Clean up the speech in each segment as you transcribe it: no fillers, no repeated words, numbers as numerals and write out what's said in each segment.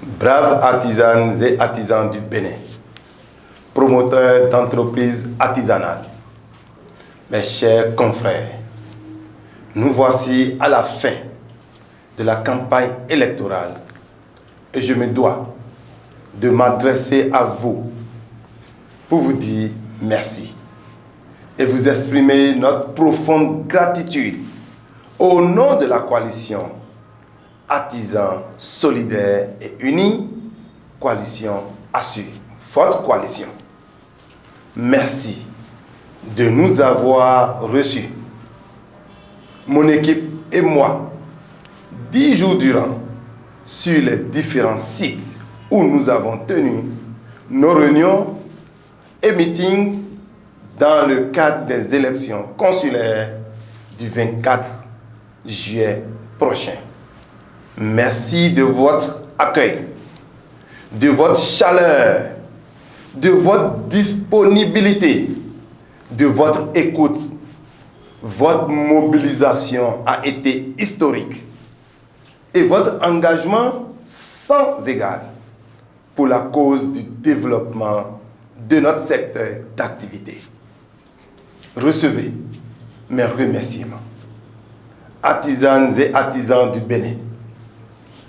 Braves artisanes et artisans du Bénin, promoteurs d'entreprises artisanales, mes chers confrères, nous voici à la fin de la campagne électorale et je me dois de m'adresser à vous pour vous dire merci et vous exprimer notre profonde gratitude au nom de la coalition Artisans solidaires et unis, coalition Assure, votre coalition. Merci de nous avoir reçus, mon équipe et moi, 10 jours durant, sur les différents sites où nous avons tenu nos réunions et meetings dans le cadre des élections consulaires du 24 juillet prochain. Merci de votre accueil, de votre chaleur, de votre disponibilité, de votre écoute. Votre mobilisation a été historique et votre engagement sans égal pour la cause du développement de notre secteur d'activité. Recevez mes remerciements. Artisanes et artisans du Bénin,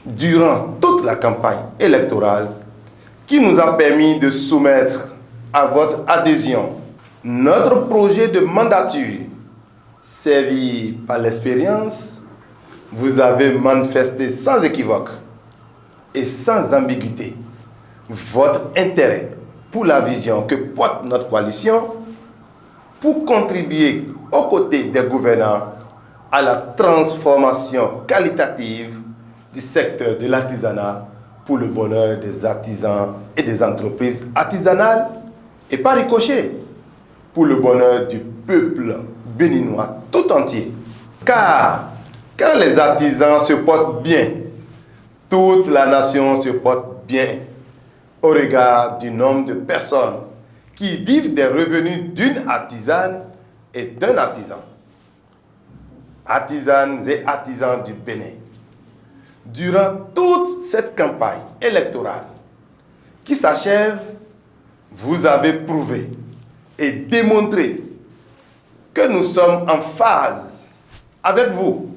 durant toute la campagne électorale qui nous a permis de soumettre à votre adhésion notre projet de mandature, servi par l'expérience, vous avez manifesté sans équivoque et sans ambiguïté votre intérêt pour la vision que porte notre coalition pour contribuer aux côtés des gouvernants à la transformation qualitative du secteur de l'artisanat pour le bonheur des artisans et des entreprises artisanales et par ricochet pour le bonheur du peuple béninois tout entier. Car quand les artisans se portent bien, toute la nation se porte bien au regard du nombre de personnes qui vivent des revenus d'une artisane et d'un artisan. Artisanes et artisans du Bénin, durant toute cette campagne électorale qui s'achève, vous avez prouvé et démontré que nous sommes en phase avec vous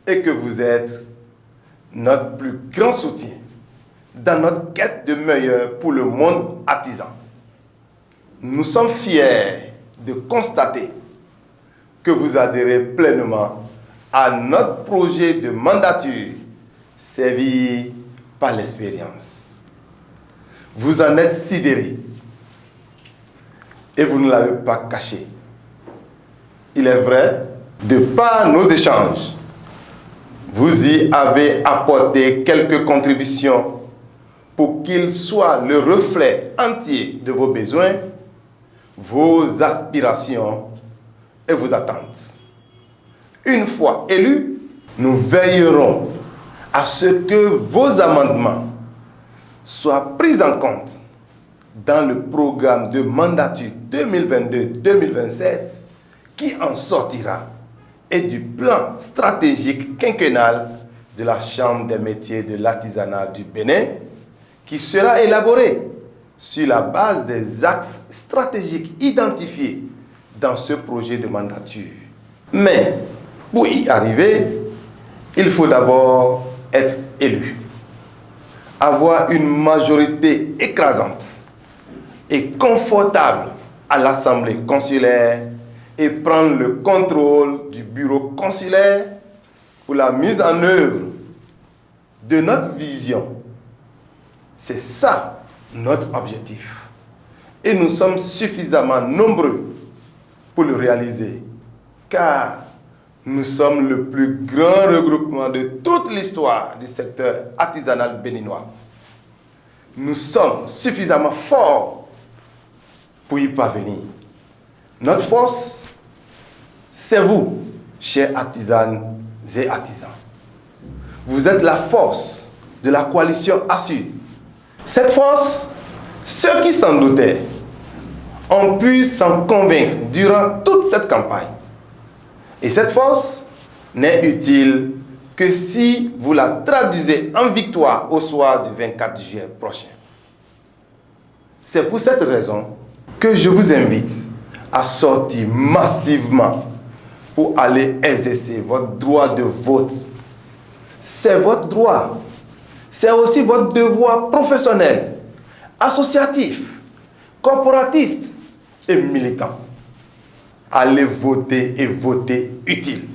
et que vous êtes notre plus grand soutien dans notre quête de meilleur pour le monde artisan. Nous sommes fiers de constater que vous adhérez pleinement à notre projet de mandature servi par l'expérience. Vous en êtes sidérés et vous ne l'avez pas caché. Il est vrai, de par nos échanges, vous y avez apporté quelques contributions pour qu'ils soient le reflet entier de vos besoins, vos aspirations et vos attentes. Une fois élus, nous veillerons à ce que vos amendements soient pris en compte dans le programme de mandature 2022-2027 qui en sortira et du plan stratégique quinquennal de la Chambre des métiers de l'artisanat du Bénin qui sera élaboré sur la base des axes stratégiques identifiés dans ce projet de mandature. Mais pour y arriver, il faut d'abord être élu, avoir une majorité écrasante et confortable à l'Assemblée consulaire et prendre le contrôle du bureau consulaire pour la mise en œuvre de notre vision. C'est ça notre objectif. Et nous sommes suffisamment nombreux pour le réaliser, car nous sommes le plus grand regroupement de toute l'histoire du secteur artisanal béninois. Nous sommes suffisamment forts pour y parvenir. Notre force, c'est vous, chers artisanes et artisans. Vous êtes la force de la coalition Assure. Cette force, ceux qui s'en doutaient ont pu s'en convaincre durant toute cette campagne. Et cette force n'est utile que si vous la traduisez en victoire au soir du 24 juillet prochain. C'est pour cette raison que je vous invite à sortir massivement pour aller exercer votre droit de vote. C'est votre droit. C'est aussi votre devoir professionnel, associatif, corporatiste et militant. Allez voter et voter utile.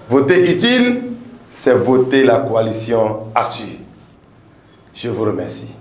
Voter utile, c'est voter la coalition Assure. Je vous remercie.